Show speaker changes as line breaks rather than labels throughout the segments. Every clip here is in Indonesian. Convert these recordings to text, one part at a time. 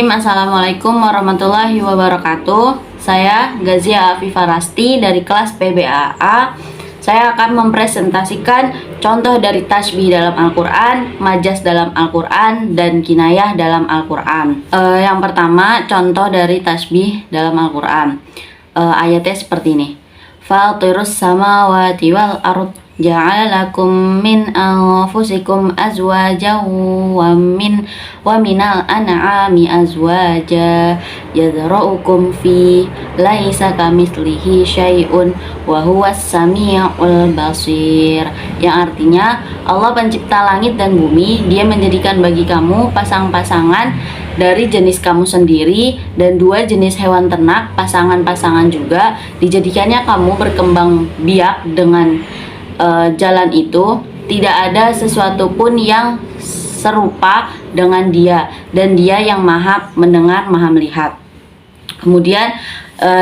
Bismillahirrahmanirrahim. Assalamualaikum warahmatullahi wabarakatuh. Saya Gazia Afifah Rasti dari kelas PBAA. Saya akan mempresentasikan contoh dari tasbih dalam Al-Quran, majaz dalam Al-Quran, dan kinayah dalam Al-Quran. Yang pertama, contoh dari tasbih dalam Al-Quran. Ayatnya seperti ini. Fatirus samawati wal ardh ja'ala lakum min anfusikum azwajan wa minal an'ami azwaja yadra'ukum fi laisa kamitslihi syai'un wa huwas samiul basir. Yang artinya, Allah pencipta langit dan bumi, Dia menjadikan bagi kamu pasang-pasangan dari jenis kamu sendiri dan dua jenis hewan ternak, pasangan-pasangan juga. Dijadikannya kamu berkembang biak dengan jalan itu, tidak ada sesuatu pun yang serupa dengan Dia, dan Dia yang maha mendengar, maha melihat. Kemudian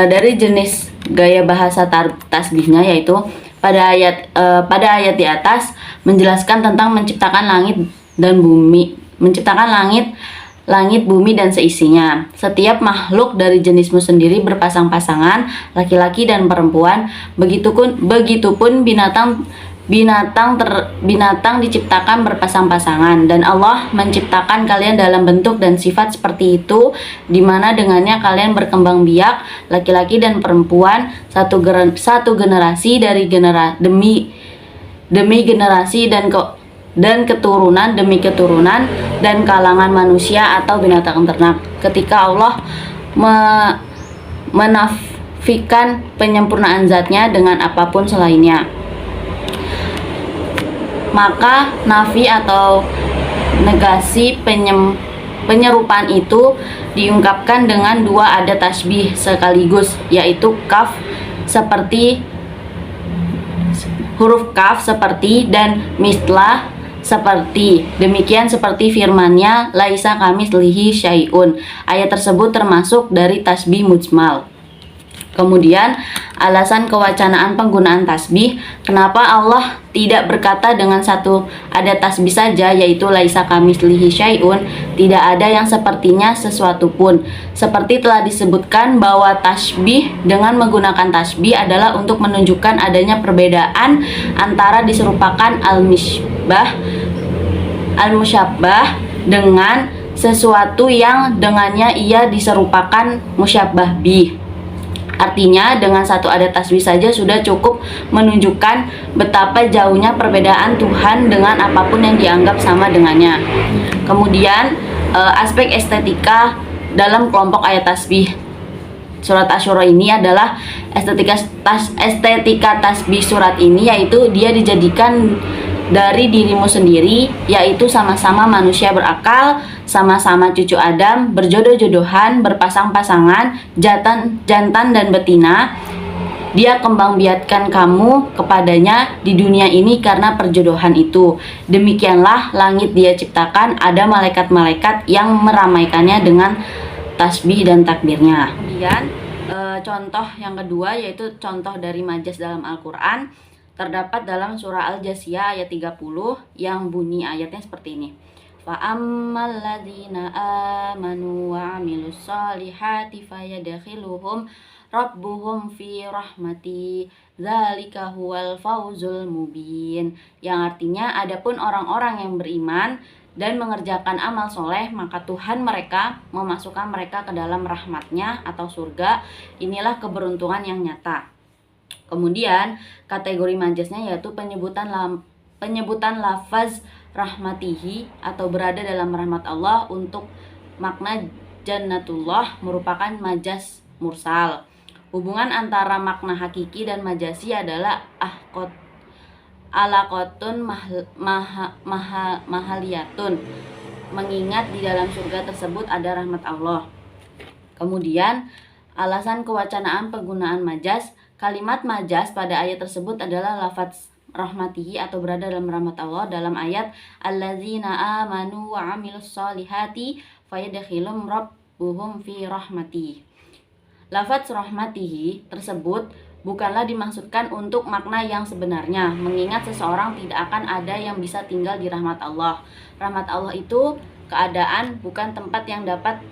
dari jenis gaya bahasa tasbihnya, yaitu pada ayat di atas menjelaskan tentang menciptakan langit dan bumi, langit, bumi, dan seisinya. Setiap makhluk dari jenismu sendiri berpasang-pasangan, laki-laki dan perempuan. Begitupun binatang diciptakan berpasang-pasangan, dan Allah menciptakan kalian dalam bentuk dan sifat seperti itu, di mana dengannya kalian berkembang biak, laki-laki dan perempuan, satu generasi demi generasi dan keturunan demi keturunan, dan kalangan manusia atau binatang ternak. Ketika Allah menafikan penyempurnaan zatnya dengan apapun selainnya, maka nafi atau negasi penyerupaan itu diungkapkan dengan dua ada tasbih sekaligus, yaitu kaf seperti huruf kaf seperti, dan mislah seperti. Demikian seperti firman-Nya, laisa kamitslihi syai'un. Ayat tersebut termasuk dari tasbih mujmal. Kemudian alasan kewacanaan penggunaan tasbih. Kenapa Allah tidak berkata dengan satu ada tasbih saja, yaitu laisa kamitslihi syai'un, tidak ada yang sepertinya sesuatu pun. Seperti telah disebutkan bahwa tasbih dengan menggunakan tasbih adalah untuk menunjukkan adanya perbedaan antara diserupakan al-musyabbah dengan sesuatu yang dengannya ia diserupakan musyabbah bih. Artinya, dengan satu adat tasbih saja sudah cukup menunjukkan betapa jauhnya perbedaan Tuhan dengan apapun yang dianggap sama dengannya. Kemudian, aspek estetika dalam kelompok ayat tasbih surat Asy-Syura ini adalah estetika tasbih surat ini, yaitu dia dijadikan dari dirimu sendiri, yaitu sama-sama manusia berakal, sama-sama cucu Adam, berjodoh-jodohan, berpasang-pasangan, jantan dan betina. Dia kembang biakkan kamu kepadanya di dunia ini karena perjodohan itu. Demikianlah langit Dia ciptakan, ada malaikat-malaikat yang meramaikannya dengan tasbih dan takbirnya. Kemudian contoh yang kedua, yaitu contoh dari majaz dalam Al-Quran, terdapat dalam surah Al-Jasiyah ayat 30 yang bunyi ayatnya seperti ini. Fa ammal ladzina amanu wa 'amilus solihati fayadkhiluhum rabbuhum fi rahmati dzalika huwal fawzul mubin. Yang artinya, adapun orang-orang yang beriman dan mengerjakan amal soleh, maka Tuhan mereka memasukkan mereka ke dalam rahmatnya atau surga. Inilah keberuntungan yang nyata. Kemudian kategori majaznya yaitu penyebutan lafaz rahmatihi atau berada dalam rahmat Allah untuk makna jannatullah merupakan majaz mursal. Hubungan antara makna hakiki dan majazi adalah alaqatun mahaliyatun, mengingat di dalam surga tersebut ada rahmat Allah. Kemudian alasan kewacanaan penggunaan majaz. Kalimat majaz pada ayat tersebut adalah lafaz rahmatihi atau berada dalam rahmat Allah dalam ayat alladzina amanu wa 'amilus solihati fayadkhilum rabbuhum fi rahmati. Lafaz rahmatihi tersebut bukanlah dimaksudkan untuk makna yang sebenarnya, mengingat seseorang tidak akan ada yang bisa tinggal di rahmat Allah. Rahmat Allah itu keadaan, bukan tempat yang dapat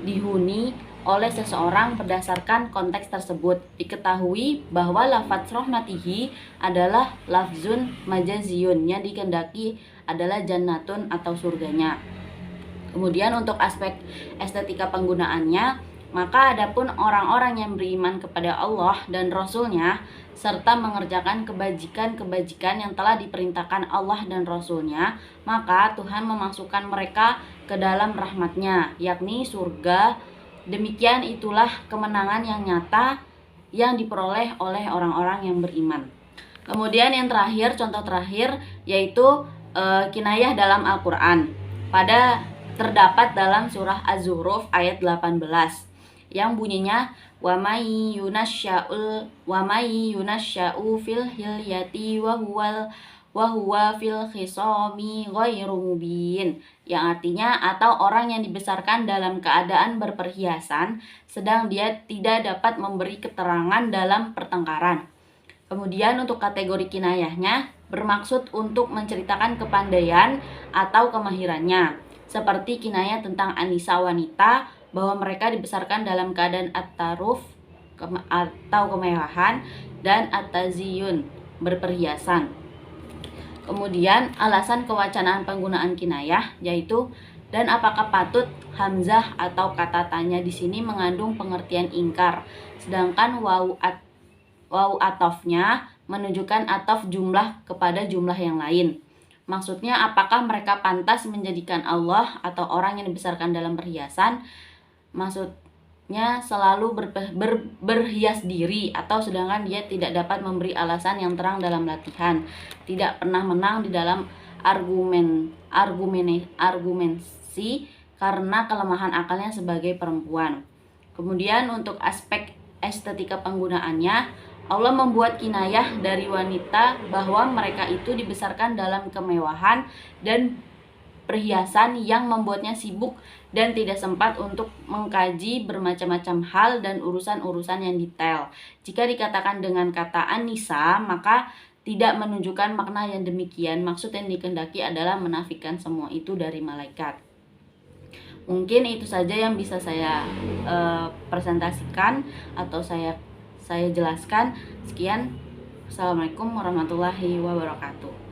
dihuni oleh seseorang berdasarkan konteks tersebut. Diketahui bahwa lafaz rahmatihi adalah lafzun majaziyun, yang dikehendaki adalah jannatun atau surganya. Kemudian untuk aspek estetika penggunaannya, maka adapun orang-orang yang beriman kepada Allah dan Rasul-Nya serta mengerjakan kebajikan-kebajikan yang telah diperintahkan Allah dan Rasul-Nya, maka Tuhan memasukkan mereka ke dalam rahmat-Nya, yakni surga. Demikian itulah kemenangan yang nyata yang diperoleh oleh orang-orang yang beriman. Kemudian yang terakhir, contoh terakhir, yaitu kinayah dalam Al-Quran. Terdapat dalam surah Az-Zukhruf ayat 18 yang bunyinya wa may yunasya'u fil hilyati wa huwa fil khisami ghairu mubin, yang artinya atau orang yang dibesarkan dalam keadaan berperhiasan sedang dia tidak dapat memberi keterangan dalam pertengkaran. Kemudian untuk kategori kinayahnya bermaksud untuk menceritakan kepandaian atau kemahirannya, seperti kinayah tentang anisa wanita bahwa mereka dibesarkan dalam keadaan at-taruf atau kemewahan dan at-taziyun berperhiasan. Kemudian alasan kewacanaan penggunaan kinayah yaitu, dan apakah patut hamzah atau kata tanya di sini mengandung pengertian ingkar, sedangkan wawu atofnya menunjukkan atof jumlah kepada jumlah yang lain. Maksudnya apakah mereka pantas menjadikan Allah atau orang yang dibesarkan dalam perhiasan, maksudnya selalu berhias diri, atau sedangkan dia tidak dapat memberi alasan yang terang dalam latihan, tidak pernah menang di dalam argumentasi karena kelemahan akalnya sebagai perempuan. Kemudian untuk aspek estetika penggunaannya, Allah membuat kinayah dari wanita bahwa mereka itu dibesarkan dalam kemewahan dan perhiasan yang membuatnya sibuk dan tidak sempat untuk mengkaji bermacam-macam hal dan urusan-urusan yang detail. Jika dikatakan dengan kata anisa, maka tidak menunjukkan makna yang demikian. Maksud yang dikehendaki adalah menafikan semua itu dari malaikat. Mungkin itu saja yang bisa saya presentasikan atau saya jelaskan. Sekian. Assalamualaikum warahmatullahi wabarakatuh.